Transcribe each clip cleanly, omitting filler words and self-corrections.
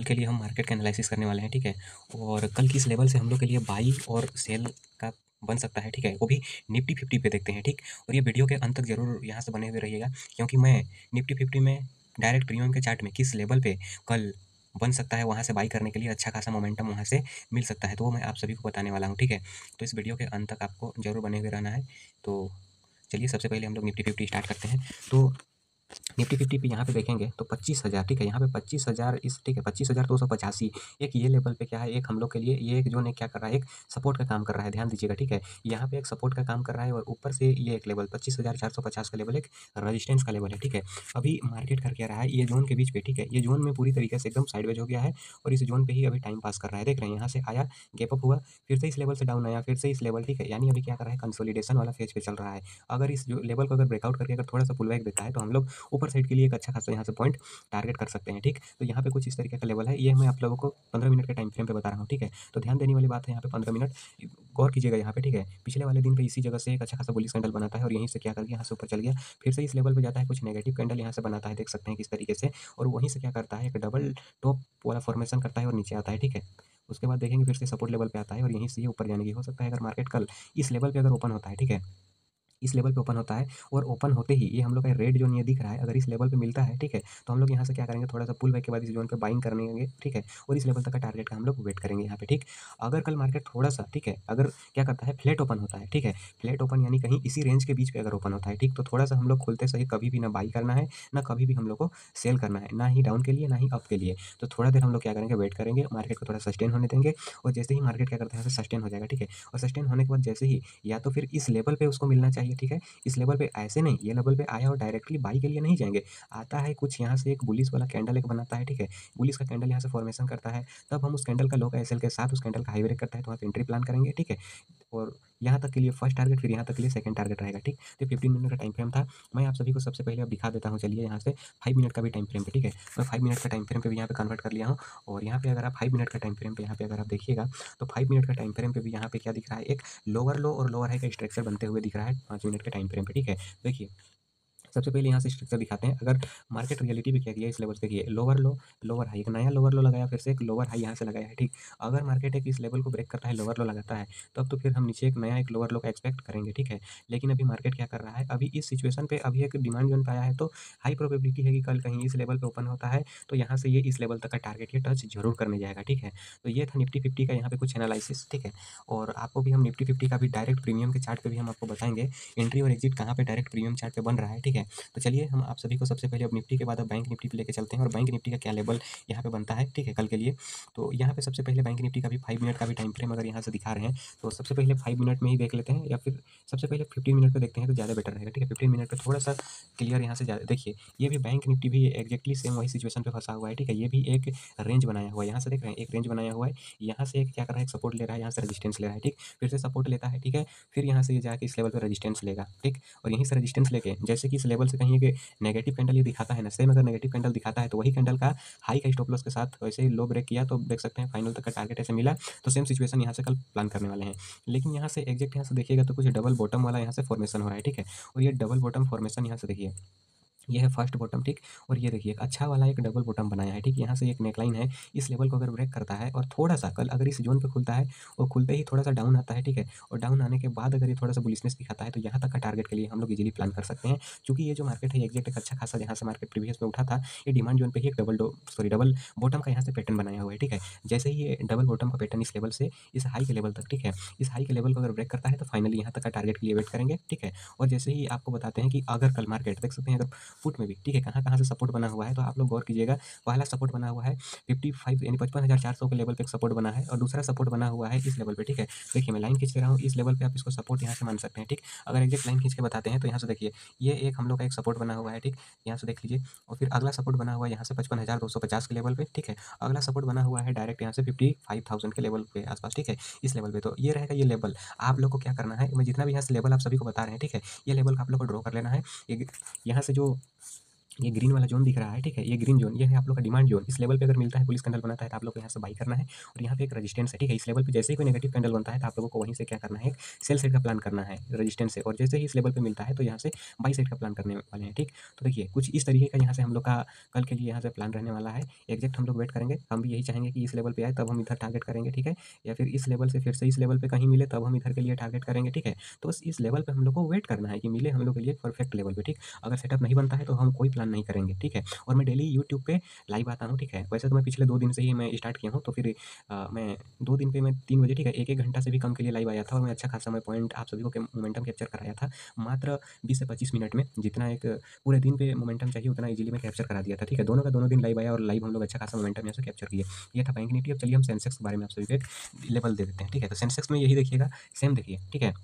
कल के लिए हम मार्केट का एनालिसिस करने वाले हैं, ठीक है। और कल किस लेवल से हम लोग के लिए बाई और सेल का बन सकता है, ठीक है, वो भी निफ्टी 50 पे देखते हैं, ठीक। और ये वीडियो के अंत तक जरूर यहाँ से बने हुए रहिएगा, क्योंकि मैं निफ्टी 50 में डायरेक्ट प्रीमियम के चार्ट में किस लेवल पे कल बन सकता है, वहाँ से बाई करने के लिए अच्छा खासा मोमेंटम वहाँ से मिल सकता है, तो वो मैं आप सभी को बताने वाला हूँ, ठीक है। तो इस वीडियो के अंत तक आपको जरूर बने हुए रहना है। तो चलिए सबसे पहले हम लोग निफ्टी 50 स्टार्ट करते हैं। तो निफ्टी 50 पे यहाँ पे देखेंगे तो 25,000, ठीक है, यहाँ पे 25,000 इस, ठीक है, 25,285 एक ये लेवल पे क्या है, एक हम लोग के लिए ये एक जोन है, क्या कर रहा है, एक सपोर्ट का काम कर रहा है, ध्यान दीजिएगा, ठीक है। यहाँ पे एक सपोर्ट का काम कर रहा है और ऊपर से ये एक लेवल 25,450 का लेवल एक रेजिस्टेंस का लेवल है, ठीक है। अभी मार्केट कर क्या रहा है, ये जोन के बीच पे, ठीक है, ये जोन में पूरी तरीके से एकदम साइडवेज हो गया है और इस जोन पे ही अभी टाइम पास कर रहा है। देख रहे हैं, यहाँ से आया, गैप अप हुआ, फिर से इस लेवल से डाउन आया, फिर से इस लेवल, ठीक है, यानी अभी क्या कर रहा है, कंसोलिडेशन वाला फेज पे चल रहा है। अगर इस जो लेवल को अगर ब्रेकआउट करके अगर थोड़ा सा पुल बैक देता है तो हम लोग ऊपर साइड के लिए एक अच्छा खासा यहाँ से पॉइंट टारगेट कर सकते हैं, ठीक। तो यहाँ पे कुछ इस तरीके का लेवल है, ये मैं आप लोगों को 15 मिनट के टाइम फ्रेम पे बता रहा हूँ, ठीक है। तो ध्यान देने वाली बात है, यहाँ पे 15 मिनट गौर कीजिएगा यहाँ पे, ठीक है। पिछले वाले दिन पे इसी जगह से एक अच्छा खासा बुलिश कैंडल बनाता है और यहीं से क्या करके यहाँ से ऊपर चल गया, फिर से इस लेवल पे जाता है, कुछ नेगेटिव कैंडल यहाँ से बनाता है, देख सकते हैं किस तरीके से, और वहीं से क्या करता है, एक डबल टॉप वाला फॉर्मेशन करता है और नीचे आता है, ठीक है। उसके बाद देखेंगे फिर से सपोर्ट लेवल पे आता है और यहीं से ये ऊपर जाने की हो सकता है, अगर मार्केट कल इस लेवल पे अगर ओपन होता है, ठीक है, इस लेवल पे ओपन होता है और ओपन होते ही ये हम लोग का रेड जोन ये दिख रहा है, अगर इस लेवल पे मिलता है, ठीक है, तो हम लोग यहाँ से क्या करेंगे, थोड़ा सा पुल बैक के बाद इस जोन पे बाइंग करेंगे, ठीक है, और इस लेवल तक का टारगेट का हम लोग वेट करेंगे यहाँ पे, ठीक। अगर कल मार्केट थोड़ा सा, ठीक है, अगर क्या करता है, फ्लैट ओपन होता है, ठीक है, फ्लैट ओपन यानी कहीं इसी रेंज के बीच पे अगर ओपन होता है, ठीक, तो थोड़ा सा हम लोग खुलते सही कभी भी ना बाई करना है, ना कभी भी हम लोग को सेल करना है, ना ही डाउन के लिए ना ही अप के लिए। तो थोड़ा देर हम लोग क्या करेंगे, वेट करेंगे, मार्केट को थोड़ा सस्टेन होने देंगे, और जैसे ही मार्केट क्या करता है, सस्टेन हो जाएगा, ठीक है, और सस्टेन होने के बाद जैसे ही या तो फिर इस लेवल पे उसको मिलना चाहिए, ठीक है, इस लेवल पे ऐसे नहीं, ये लेवल पे आया और डायरेक्टली बाई के लिए नहीं जाएंगे, आता है कुछ यहाँ से एक बुलिश वाला कैंडल एक बनाता है, ठीक है, बुलिश का कैंडल यहाँ से फॉर्मेशन करता है, तब हम उस कैंडल का लो का एसएल के साथ उस कैंडल का हाई ब्रेक करता है, तो वहाँ पे एंट्री प्लान करेंगे, ठीक है। और यहाँ तक के लिए फर्स्ट टारगेट, फिर यहाँ तक के लिए सेकंड टारगेट रहेगा, ठीक। तो 15 मिनट का टाइम फ्रेम था, मैं आप सभी को सबसे पहले अब दिखा देता हूँ, चलिए यहाँ से 5 मिनट का भी टाइम फ्रेम पे, ठीक है, मैं 5 मिनट का टाइम फ्रेम पे भी यहाँ पे कन्वर्ट कर लिया हूँ। और यहाँ पे अगर आप 5 मिनट का टाइम फ्रेम पे यहाँ पे अगर आप देखिएगा तो 5 मिनट का टाइम फ्रेम पे भी यहाँ पे क्या दिख रहा है, एक लोअर लो और लोअर हाई का स्ट्रक्चर बनते हुए दिख रहा है 5 मिनट के टाइम फ्रेम पे, ठीक है। देखिए सबसे पहले यहाँ से स्ट्रक्चर दिखाते हैं, अगर मार्केट रियलिटी पे क्या किया इस लेवल से, देखिए लोअर लो, लोअर हाई, एक नया लोअर लो लगाया, फिर से एक लोअर हाई यहाँ से लगाया है, ठीक। अगर मार्केट एक इस लेवल को ब्रेक करता है, लोअर लो लगाता है, तब तो फिर हम नीचे एक नया एक लोअर लो का एक्सपेक्ट करेंगे, ठीक है। लेकिन अभी मार्केट क्या कर रहा है, अभी इस सिचुएशन पे अभी एक डिमांड जोन पे आया है, तो हाई प्रोबेबिलिटी है कि कल कहीं इस लेवल पे ओपन होता है तो यहाँ से ये इस लेवल तक का टारगेट ये टच जरूर करने जाएगा, ठीक है। तो ये था निफ्टी 50 का यहाँ पे कुछ एनालिसिस, ठीक है। और आपको भी हम निफ्टी 50 का भी डायरेक्ट प्रीमियम के चार्ट पे भी हम आपको बताएंगे एंट्री और एग्जिट कहाँ पे डायरेक्ट प्रीमियम चार्ट पे बन रहा है, ठीक है। तो चलिए हम आप सभी को सबसे पहले अब निफ्टी के बाद अब बैंक निफ्टी पे लेके चलते हैं, और बैंक निफ्टी का क्या लेवल यहाँ पे बनता है, ठीक है, कल के लिए। तो यहाँ पे सबसे पहले बैंक निफ्टी का भी 5 मिनट का भी टाइम फ्रेम अगर यहाँ से दिखा रहे हैं, तो सबसे पहले 5 मिनट में ही देख लेते हैं, या फिर सबसे पहले 15 मिनट पे देखते हैं तो ज़्यादा बेटर रहेगा, ठीक है। 15 मिनट पे थोड़ा सा क्लियर यहाँ से ज़्यादा देखिए, ये भी बैंक निफ्टी भी एक्जैक्टली सेम वही सिचुएशन पे फंसा हुआ है, ठीक है। ये भी एक रेंज बनाया हुआ है, यहाँ से देख रहे हैं एक रेंज बनाया हुआ है, यहाँ से एक क्या कर रहा है, एक सपोर्ट ले रहा है, यहाँ से रजिस्टेंस ले रहा है, ठीक, फिर से सपोर्ट लेता है, ठीक है, फिर यहाँ से ये जाके इस लेवल पर रजिस्टेंस लेगा, ठीक। और यहीं से रजिस्टेंस लेके जैसे कि इस लेवल से कहीं एक नेगेटिव कैंडल ये दिखाता है ना, सेम अगर नेगेटिव कैंडल दिखाता है तो वही कैंडल का हाई का स्टॉप लॉस के साथ वैसे ही लो ब्रेक किया, तो देख सकते हैं फाइनल तक का टारगेट ऐसे मिला। तो सेम सिचुएशन यहाँ से कल प्लान करने वाले हैं, लेकिन यहाँ से एग्जैक्ट यहाँ से देखिएगा तो कुछ डबल बॉटम वाला यहाँ से फॉर्मेशन हो रहा है, ठीक है। और ये डबल बॉटम फॉर्मेशन यहाँ से देखिए, ये है फर्स्ट बॉटम, ठीक। और ये देखिए एक अच्छा वाला एक डबल बॉटम बनाया है, ठीक। यहाँ से एक नेकलाइन है, इस लेवल को अगर ब्रेक करता है और थोड़ा सा कल अगर इस जोन पे खुलता है और खुलते ही थोड़ा सा डाउन आता है, ठीक है, और डाउन आने के बाद अगर ये थोड़ा सा बुलिशनेस दिखाता है तो यहाँ तक का टारगेट के लिए हम लोग इजीली प्लान कर सकते हैं, क्योंकि ये जो मार्केट है एग्जैक्ट एक अच्छा खासा जहाँ से मार्केट प्रीवियस में उठा था, ये डिमांड जोन पे ही एक डबल बॉटम का यहाँ से पैटर्न बनाया हुआ है, ठीक है। जैसे ही ये डबल बॉटम का पैटर्न इस लेवल से इस हाई के लेवल तक, ठीक है, इस हाई के लेवल को अगर ब्रेक करता है तो फाइनली यहाँ तक का टारगेट के लिए वेट करेंगे, ठीक है। और जैसे ही आपको बताते हैं कि अगर कल मार्केट देख सकते हैं, अगर फुट में भी, ठीक है, कहाँ-कहाँ से सपोर्ट बना हुआ है, तो आप लोग गौर कीजिएगा। पहला सपोर्ट बना हुआ है 55 यानी 55,400 के लेवल पे एक सपोर्ट बना है, और दूसरा सपोर्ट बना हुआ है इस लेवल पे, ठीक है। देखिए मैं लाइन खींच ले रहा हूँ, इस लेवल पे आप इसको सपोर्ट यहाँ से मान सकते हैं, ठीक। अगर एग्जैक्ट लाइन खींच के बताते हैं तो यहाँ से देखिए, ये एक हम लोग का एक सपोर्ट बना हुआ है, ठीक, यहाँ से देख लीजिए। और फिर अगला सपोर्ट बना हुआ है यहाँ से 55,250 के लेवल पे, ठीक है। अगला सपोर्ट बना हुआ है डायरेक्ट यहाँ से 55,000 के लेवल पे आसपास, ठीक है, इस लेवल पे। तो ये रहेगा ये लेवल, आप लोग को क्या करना है, मैं जितना भी यहाँ से लेवल आप सभी को बता रहे हैं, ठीक है, ये लेवल का आप लोग को ड्रॉ कर लेना है। यहाँ से जो ये ग्रीन वाला जोन दिख रहा है, ठीक है? ये ग्रीन जोन, ये है आप लोग का डिमांड जोन। इस लेवल पे अगर मिलता है, बुलिश कैंडल बनाता है, तो आप लोग को यहाँ से बाई करना है और यहाँ पे एक रेजिस्टेंस है, ठीक है? इस लेवल पे जैसे ही कोई नेगेटिव कैंडल बनता है, तो आप लोगों को वहीं से क्या करना है, एक सेल साइड का प्लान करना है रेजिस्टेंस से, और जैसे ही इस लेवल पे मिलता है, तो यहाँ से बाई साइड का प्लान करने वाले हैं, ठीक? तो देखिए, कुछ इस तरीके का यहाँ से हम लोग का कल के लिए यहाँ से प्लान रहने वाला है। एग्जैक्ट हम लोग वेट करेंगे, हम भी यही चाहेंगे कि इस लेवल पे आए, तब हम इधर टारगेट करेंगे, ठीक है? या फिर इस लेवल से फिर से इस लेवल पे कहीं मिले, तब हम इधर के लिए टारगेट करेंगे, ठीक है? तो बस इस लेवल पे हम लोग को वेट करना है कि मिले हम लोग के लिए परफेक्ट लेवल पे, ठीक? अगर सेटअप नहीं बनता है, तो हम कोई प्लान नहीं करेंगे, ठीक है? और मैं डेली यूट्यूब पे लाइव आता हूँ, ठीक है? वैसे तो मैं पिछले 2 दिन से ही मैं स्टार्ट किया हूँ, तो फिर मैं 2 दिन पे मैं 3 बजे, ठीक है, 1-1 घंटा से भी कम के लिए लाइव आया था और मैं अच्छा खासा मैं पॉइंट आप सभी को मोमेंटम कैप्चर कराया था। मात्र 20 से 25 मिनट में, जितना एक पूरे दिन पे मोमेंटम चाहिए उतना ईज़िली मैं कैप्चर करा दिया था, ठीक है? दोनों का दोनों दिन लाइव आया और लाइव हम लोग अच्छा खासा मोमेंटम यहाँ से कैप्चर किए। ये था बैंक निफ्टी। अब चलिए हम सेंसेक्स के बारे में आप सभी को एक लेवल दे देते हैं, ठीक है? तो सेंसेक्स में यही देखिएगा, सेम देखिए, ठीक है?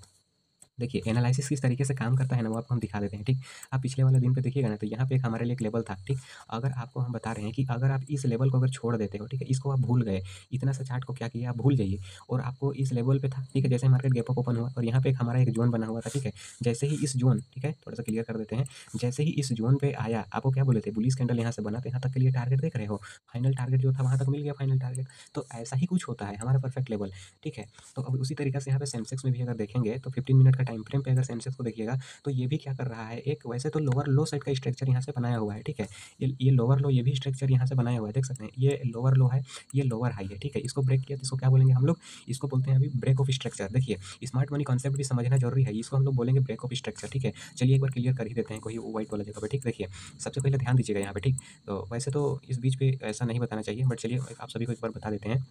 देखिए एनालिसिस किस तरीके से काम करता है ना, वो आपको हम दिखा देते हैं, ठीक? आप पिछले वाले दिन पे देखिएगा ना, तो यहाँ पे एक हमारे लिए एक लेवल था, ठीक? अगर आपको हम बता रहे हैं कि अगर आप इस लेवल को अगर छोड़ देते हो, ठीक है? इसको आप भूल गए, इतना सा चार्ट को क्या किया, आप भूल जाइए और आपको इस लेवल पे था, ठीक है? जैसे मार्केट गैप अप ओपन हुआ और यहाँ पे एक हमारा एक ज़ोन बना हुआ था, ठीक है? जैसे ही इस ज़ोन, ठीक है? थोड़ा-सा क्लियर कर देते हैं। जैसे ही इस ज़ोन पे आया, आपको क्या बोले थे, बुलिश कैंडल यहाँ से बना, तो यहाँ तक के लिए टारगेट देख रहे हो? फाइनल टारगेट जो था वहाँ तक मिल गया फाइनल टारगेट। तो ऐसा ही कुछ होता है हमारा परफेक्ट लेवल, ठीक है? तो अब उसी तरीके से यहाँ पे सेंसेक्स में भी अगर देखेंगे, तो 15 मिनट का टाइम फ्रेम पे अगर सेंसेक्स को देखिएगा, तो ये भी क्या कर रहा है, एक वैसे तो लोअर लो साइड का स्ट्रक्चर यहाँ से बनाया हुआ है, ठीक है? ये लोअर लो, ये भी स्ट्रक्चर यहाँ से बनाया हुआ है, देख सकते हैं? ये लोअर लो है, ये लोअर हाई है, ठीक है? इसको ब्रेक किया तो इसको क्या बोलेंगे हम लोग? इसको बोलते हैं अभी ब्रेक ऑफ स्ट्रक्चर। देखिए, स्मार्ट मनी कॉन्सेप्ट भी समझना ज़रूरी है, इसको हम लोग बोलेंगे ब्रेक ऑफ स्ट्रक्चर, ठीक है? चलिए एक बार क्लियर कर ही देते हैं कोई व्हाइट वाला जगह पे, ठीक? देखिए, सबसे पहले ध्यान दीजिएगा यहाँ पे, ठीक? तो वैसे तो इस बीच पे ऐसा नहीं बताना चाहिए, बट चलिए आप सभी को एक बार बता देते हैं।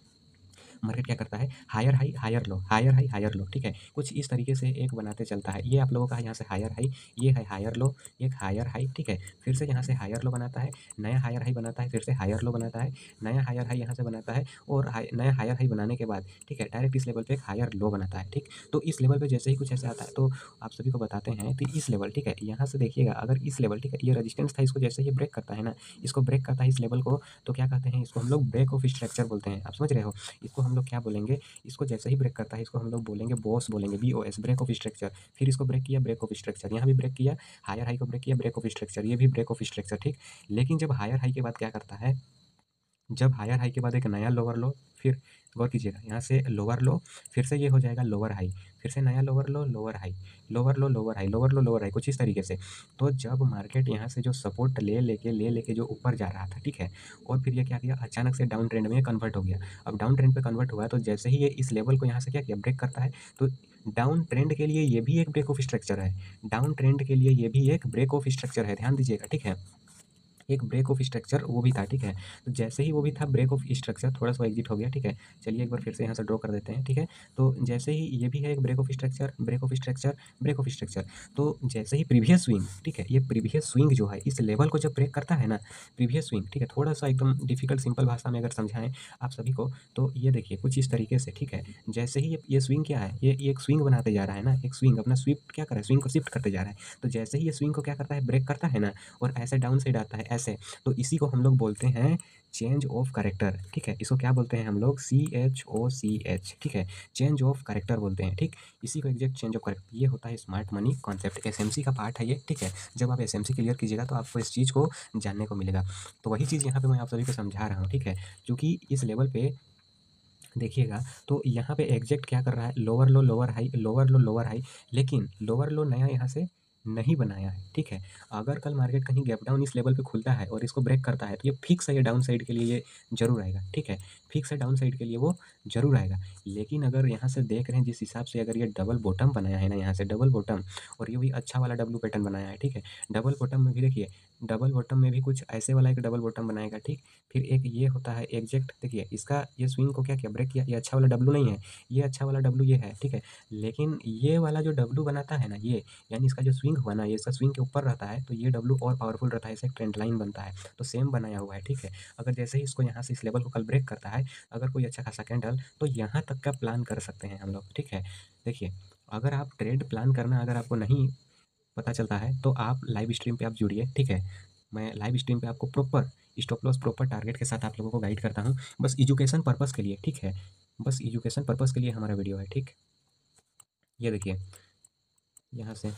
मार्केट क्या करता है, higher high higher low, higher high higher low, ठीक है? कुछ इस तरीके से एक बनाते चलता है। ये आप लोगों का यहाँ से हायर हाई, ये है हायर लो, एक हायर हाई, ठीक है? फिर से यहाँ से हायर लो बनाता है, नया हायर हाई बनाता है, फिर से हायर लो बनाता है, नया हायर हाई यहाँ से बनाता है और नया हायर हाई बनाने के बाद, ठीक है, डायरेक्ट इस लेवल पे एक हायर लो बनाता है, ठीक? तो इस लेवल पे जैसे ही कुछ ऐसा आता है, तो आप सभी को बताते हैं कि इस लेवल, ठीक है, यहाँ से देखिएगा, अगर इस लेवल, ठीक है, ये रेजिस्टेंस था, इसको जैसे ही ब्रेक करता है ना, इसको ब्रेक करता है इस लेवल को, तो क्या कहते हैं, इसको हम लोग ब्रेक ऑफ स्ट्रक्चर बोलते हैं। आप समझ रहे हो? इसको हम लोग क्या बोलेंगे, इसको जैसे ही ब्रेक करता है, इसको हम लोग बोलेंगे बॉस, बोलेंगे BOS, ब्रेक ऑफ स्ट्रक्चर। फिर इसको ब्रेक किया, ब्रेक ऑफ स्ट्रक्चर। यहाँ भी ब्रेक किया, हायर हाई को ब्रेक किया, ब्रेक ऑफ स्ट्रक्चर। ये भी ब्रेक ऑफ स्ट्रक्चर, ठीक? लेकिन जब हायर हाई के बाद क्या करता है, जब हायर हाई के बाद एक नया लोअर लो, फिर गौर कीजिएगा, यहाँ से लोअर लो, फिर से ये हो जाएगा लोअर हाई, फिर से नया लोअर लो, लोअर हाई, लोअर लो, लोअर हाई, लोअर लो, लोअर हाई, कुछ इस तरीके से। तो जब मार्केट यहाँ से जो सपोर्ट ले लेके जो ऊपर जा रहा था, ठीक है? और फिर ये क्या किया, अचानक से डाउन ट्रेंड में कन्वर्ट हो गया। अब डाउन ट्रेंड पे कन्वर्ट हुआ है, तो जैसे ही ये इस लेवल को यहाँ से क्या किया, ब्रेक करता है, तो डाउन ट्रेंड के लिए ये भी एक ब्रेक ऑफ स्ट्रक्चर है। डाउन ट्रेंड के लिए ये भी एक ब्रेक ऑफ स्ट्रक्चर है, ध्यान दीजिएगा, ठीक है? एक ब्रेक ऑफ स्ट्रक्चर वो भी था, ठीक है? तो जैसे ही वो भी था ब्रेक ऑफ स्ट्रक्चर, थोड़ा-सा एग्ज़िट हो गया, ठीक है? चलिए एक बार फिर से यहाँ से ड्रॉ कर देते हैं, ठीक है? तो जैसे ही ये भी है एक break of structure, break of structure, break of structure. तो जैसे ही प्रीवियस स्विंग, ठीक है? ये प्रीवियस स्विंग जो है, इस लेवल को जब ब्रेक करता है ना, प्रीवियस स्विंग, ठीक है? थोड़ा-सा एकदम डिफ़िकल्ट सिंपल भाषा में अगर समझाएँ आप सभी को, तो ये देखिए कुछ इस तरीके से, ठीक है? जैसे ही ये स्विंग क्या है, ये एक स्विंग बनाते जा रहा है ना, एक स्विंग अपना स्विफ्ट क्या कर रहा है, स्विंग को शिफ्ट करते जा रहा है। तो जैसे ही ये स्विंग को क्या करता है, ब्रेक करता है ना, और ऐसे डाउन साइड आता है, ऐसे, तो इसी को हम लोग बोलते हैं चेंज ऑफ कैरेक्टर, ठीक है? इसको क्या बोलते हैं हम लोग, CHOCH, ठीक है? चेंज ऑफ कैरेक्टर बोलते हैं, ठीक? इसी को एग्जैक्ट चेंज ऑफ कैरेक्टर, ये होता है स्मार्ट मनी कॉन्सेप्ट, SMC का पार्ट है ये, ठीक है? जब आप SMC क्लियर कीजिएगा, तो आपको इस चीज़ को जानने को मिलेगा। तो वही चीज़ यहाँ पे मैं आप सभी को समझा रहा हूँ, ठीक है? क्योंकि इस लेवल पे देखिएगा, तो यहाँ पे एग्जैक्ट क्या कर रहा है, लोअर लो, लोअर हाई, लोअर लो, लोअर हाई, लेकिन लोअर लो नया यहाँ से नहीं बनाया है, ठीक है? अगर कल मार्केट कहीं गैप डाउन इस लेवल पे खुलता है और इसको ब्रेक करता है, तो ये फिक्स है, ये डाउन साइड के लिए ये ज़रूर आएगा, ठीक है? फिक्स है, डाउन साइड के लिए वो ज़रूर आएगा। लेकिन अगर यहाँ से देख रहे हैं जिस हिसाब से, अगर ये डबल बॉटम बनाया है ना, यहाँ से डबल बॉटम, और ये भी अच्छा वाला डब्ल्यू पैटर्न बनाया है, ठीक है? डबल बॉटम में भी देखिए, डबल बॉटम में भी कुछ ऐसे वाला एक डबल बॉटम बनाएगा, ठीक? फिर एक ये होता है एग्जैक्ट, देखिए इसका ये स्विंग को क्या किया, ब्रेक किया, ये अच्छा वाला डब्ल्यू नहीं है, ये अच्छा वाला डब्ल्यू ये है, ठीक है? लेकिन ये वाला जो डब्ल्यू बनाता है ना, ये यानी इसका जो स्विंग हुआ ना, ये इसका स्विंग के ऊपर रहता है, तो ये डब्ल्यू और पावरफुल रहता है, इससे एक ट्रेंड लाइन बनता है, तो सेम बनाया हुआ है, ठीक है? अगर जैसे ही इसको यहाँ से इस लेवल को कल ब्रेक करता है, अगर कोई अच्छा खासा कैंडल, तो यहाँ तक का प्लान कर सकते हैं हम लोग, ठीक है? देखिए, अगर आप ट्रेड प्लान करना अगर आपको नहीं पता चलता है, तो आप लाइव स्ट्रीम पे आप जुड़िए, ठीक है? मैं लाइव स्ट्रीम पे आपको proper stop loss, proper target के साथ आप लोगों को गाइड करता हूँ, बस एजुकेशन पर्पज़ के लिए, ठीक है? बस एजुकेशन पर्पज़ के लिए हमारा वीडियो है, ठीक? ये देखिए, यहाँ से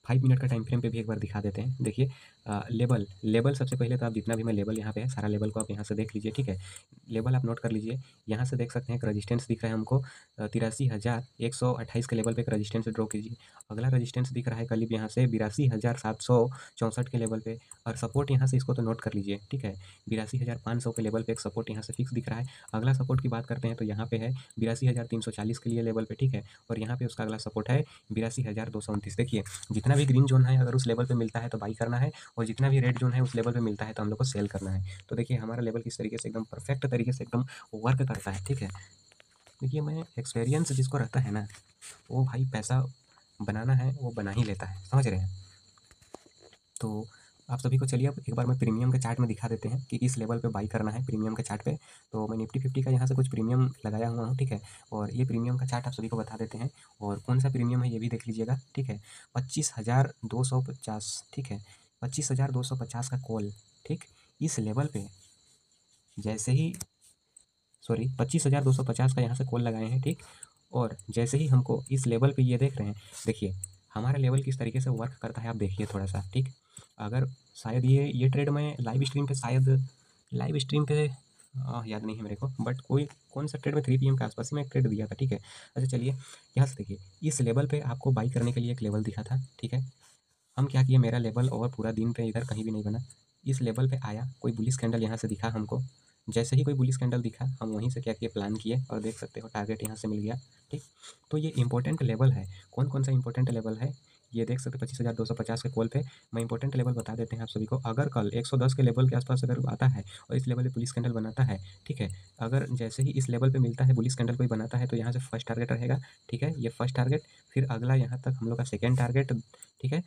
5 मिनट का टाइम फ्रेम पे भी एक बार दिखा देते हैं। देखिए लेबल लेबल सबसे पहले तो आप जितना भी मैं लेबल यहाँ पे है सारा लेबल को आप यहाँ से देख लीजिए, ठीक है। लेबल आप नोट कर लीजिए। यहाँ से देख सकते हैं एक रजिस्टेंस दिख रहा है हमको 83,128 के लेवल पे एक रजिस्टेंस ड्रॉ कीजिए। अगला रजिस्टेंस दिख रहा है करीब यहाँ से 82,764 के लेवल पे, और सपोर्ट यहाँ से इसको तो नोट कर लीजिए, ठीक है। 82,500 के लेवल पे एक सपोर्ट यहाँ से फिक्स दिख रहा है। अगला सपोर्ट की बात करते हैं तो यहाँ पे है 82,340 के लिए लेवल पे, ठीक है। और यहाँ पे उसका अगला सपोर्ट है 82,229। देखिए जितना भी ग्रीन जोन है अगर उस लेवल पे मिलता है तो बाई करना है, और जितना भी रेड जोन है उस लेवल पे मिलता है तो हम लोग को सेल करना है। तो देखिए हमारा लेवल किस तरीके से एकदम परफेक्ट तरीके से एकदम वर्क करता है, ठीक है। देखिए मैं एक्सपीरियंस जिसको रहता है ना वो भाई पैसा बनाना है वो बना ही लेता है, समझ रहे हैं। तो आप सभी को चलिए अब एक बार मैं प्रीमियम के चार्ट में दिखा देते हैं कि किस लेवल पे बाई करना है प्रीमियम के चार्ट पे। तो मैं निफ्टी 50 का यहाँ से कुछ प्रीमियम लगाया हुआ हूँ, ठीक है। और ये प्रीमियम का चार्ट आप सभी को बता देते हैं, और कौन सा प्रीमियम है ये भी देख लीजिएगा, ठीक है। 25,250, ठीक है। 25,250 का कॉल, ठीक। इस लेवल पे जैसे ही 25,250 का यहाँ से कॉल लगाए हैं, ठीक। और जैसे ही हमको इस लेवल पे ये देख रहे हैं, देखिए हमारा लेवल किस तरीके से वर्क करता है आप देखिए थोड़ा सा, ठीक। अगर शायद ये ट्रेड मैं लाइव स्ट्रीम पे शायद लाइव स्ट्रीम पे याद नहीं है मेरे को, बट कोई कौन सा ट्रेड में 3 PM के आसपास ही मैं एक ट्रेड दिया था, ठीक है। अच्छा चलिए यहाँ से देखिए इस लेवल पे आपको बाई करने के लिए एक लेवल दिखा था, ठीक है। हम क्या किए, मेरा लेवल और पूरा दिन पे इधर कहीं भी नहीं बना। इस लेवल पे आया कोई बुलिश कैंडल यहाँ से दिखा हमको, जैसे ही कोई बुलिश कैंडल दिखा हम वहीं से क्या किए, प्लान किए, और देख सकते हो टारगेट यहाँ से मिल गया, ठीक। तो ये इंपॉर्टेंट लेवल है। कौन कौन सा इंपॉर्टेंट लेवल है ये देख सकते हो। 25,250 के कॉल पे मैं इंपॉर्टेंट लेवल बता देते हैं आप सभी को। अगर कल 110 के लेवल के आसपास अगर आता है और इस लेवल पे पुलिस कैंडल बनाता है, ठीक है। अगर जैसे ही इस लेवल पे मिलता है पुलिस कैंडल कोई बनाता है तो यहाँ से फर्स्ट टारगेट रहेगा, ठीक है। ये फर्स्ट टारगेट, फिर अगला यहाँ तक हम लोग का सेकेंड टारगेट, ठीक है।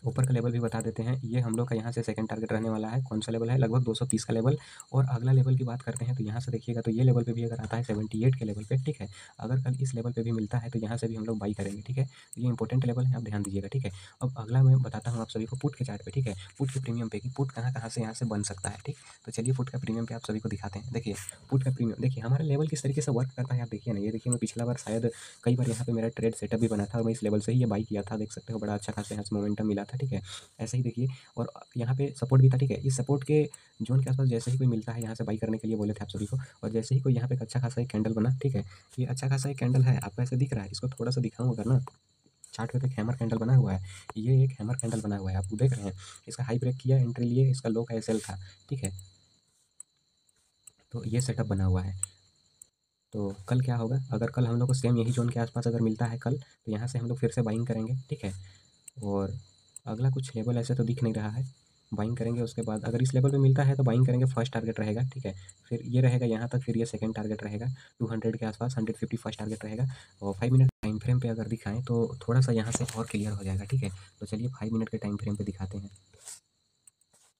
ऊपर का लेवल भी बता देते हैं, ये हम लोग का यहाँ से सेकंड टारगेट रहने वाला है। कौन सा लेवल है, लगभग 230 का लेवल। और अगला लेवल की बात करते हैं तो यहाँ से देखिएगा तो ये लेवल पे भी अगर आता है 78 के लेवल पे, ठीक है। अगर कल इस लेवल पे भी मिलता है तो यहाँ से भी हम लोग बाई करेंगे, ठीक है। तो ये इंपॉर्टेंट लेवल है, आप ध्यान दीजिएगा, ठीक है। अब अगला मैं बताता हूँ आप सभी को पुट के चार्ट पे, ठीक है। पुट के प्रीमियम पे कि पुट कहाँ कहाँ से यहाँ से बन सकता है, ठीक। तो चलिए पुट का प्रीमियम पे आप सभी को दिखाते हैं। देखिए पुट का प्रीमियम, देखिए हमारा लेवल किस तरीके से वर्क करता है आप देखिए ना। ये देखिए मैं पिछला बार शायद कई बार यहाँ पे मेरा ट्रेड सेटअप भी बना था और मैं इस लेवल से ही ये बाई किया था, देख सकते हो बड़ा अच्छा खासा यहाँ से मोमेंटम मिला था, ठीक है। ऐसे ही देखिए, और यहाँ पे सपोर्ट भी था, ठीक है। इस सपोर्ट के जोन के आसपास जैसे ही कोई मिलता है यहाँ से बाई करने के लिए बोले थे आप सभी को, और जैसे ही कोई यहाँ पे एक अच्छा खासा एक कैंडल बना, ठीक है। ये अच्छा खासा एक कैंडल है, आपको ऐसे दिख रहा है, इसको थोड़ा सा दिखाऊँ अगर ना, चार्ट पे तो एक हैमर कैंडल बना हुआ है, ये एक हैमर कैंडल बना हुआ है, आप देख रहे हैं। इसका हाई ब्रेक किया, एंट्री लिए, इसका लो का एसएल था, ठीक है। तो ये सेटअप बना हुआ है। तो कल क्या होगा, अगर कल हम लोग को सेम यही जोन के आसपास अगर मिलता है कल, तो यहाँ से हम लोग फिर से बाइंग करेंगे, ठीक है। और अगला कुछ लेवल ऐसे तो दिख नहीं रहा है, बाइंग करेंगे। उसके बाद अगर इस लेवल पे मिलता है तो बाइंग करेंगे, फर्स्ट टारगेट रहेगा, ठीक है। फिर ये रहेगा यहाँ तक, फिर ये सेकंड टारगेट रहेगा 200 के आसपास, 150 फर्स्ट टारगेट रहेगा। और 5 मिनट टाइम फ्रेम पे अगर दिखाएं तो थोड़ा सा यहाँ से और क्लियर हो जाएगा, ठीक है। तो चलिए 5 मिनट के टाइम फ्रेम पे दिखाते हैं।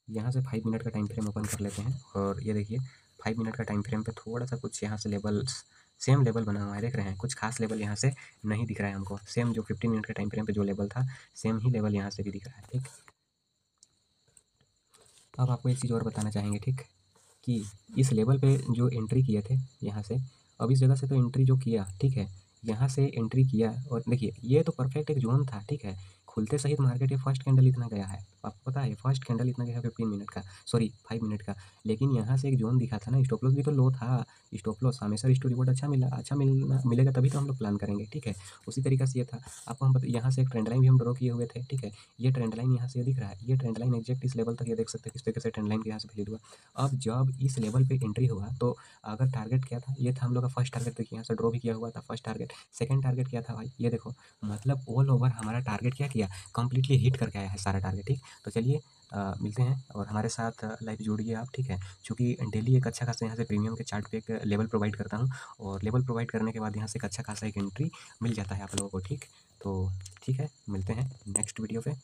यहाँ से 5 मिनट का टाइम फ्रेम ओपन कर लेते हैं, और ये देखिए 5 मिनट का टाइम फ्रेम पे थोड़ा सा कुछ यहाँ से लेवल सेम लेवल बना हुआ है, देख रहे हैं। कुछ खास लेवल यहाँ से नहीं दिख रहा है हमको, सेम जो 15 मिनट के टाइम फ्रेम पे जो लेवल था सेम ही लेवल यहाँ से भी दिख रहा है, ठीक। अब आपको एक चीज़ और बताना चाहेंगे, ठीक, कि इस लेवल पे जो एंट्री किए थे यहाँ से, अब इस जगह से तो एंट्री जो किया, ठीक है। यहाँ से एंट्री किया और देखिए ये तो परफेक्ट एक जोन था, ठीक है। खुलते सहित मार्केट ये फर्स्ट कैंडल इतना गया है, आपको पता है फर्स्ट कैंडल इतना गया है 15 मिनट का, सॉरी 5 मिनट का। लेकिन यहाँ से एक जोन दिखा था ना, स्टॉप लॉस भी तो लो था। स्टॉप लॉस हमेशा स्टोरी बोर्ड अच्छा मिला, अच्छा मिलेगा तभी तो हम लोग प्लान करेंगे, ठीक है। उसी तरीके से ये था, आपको हम यहाँ से एक ट्रेंड लाइन भी हम ड्रॉ किए हुए थे, ठीक है। ये ट्रेंड लाइन यहाँ से दिख रहा है, ये ट्रेंड लाइन एग्जैक्ट इस लेवल तक ये देख सकते हैं किस तरीके से ट्रेंड लाइन के यहाँ से वैलिड हुआ। अब जब इस लेवल पे एंट्री हुआ तो अगर टारगेट क्या था, ये था हम लोग का फर्स्ट टारगेट, देखिए यहाँ से ड्रॉ भी किया हुआ था फर्स्ट टारगेट। सेकंड टारगेट क्या था भाई, ये देखो, मतलब ऑल ओवर हमारा टारगेट क्या किया, कंप्लीटली हिट करके आया है सारा टारगेट, ठीक। तो चलिए मिलते हैं और हमारे साथ लाइव जोड़िए आप, ठीक है। चूँकि डेली एक अच्छा खासा यहाँ से प्रीमियम के चार्ट पे एक लेवल प्रोवाइड करता हूँ, और लेवल प्रोवाइड करने के बाद यहाँ से एक अच्छा खासा एक एंट्री मिल जाता है आप लोगों को, ठीक। तो ठीक है, मिलते हैं नेक्स्ट वीडियो पे।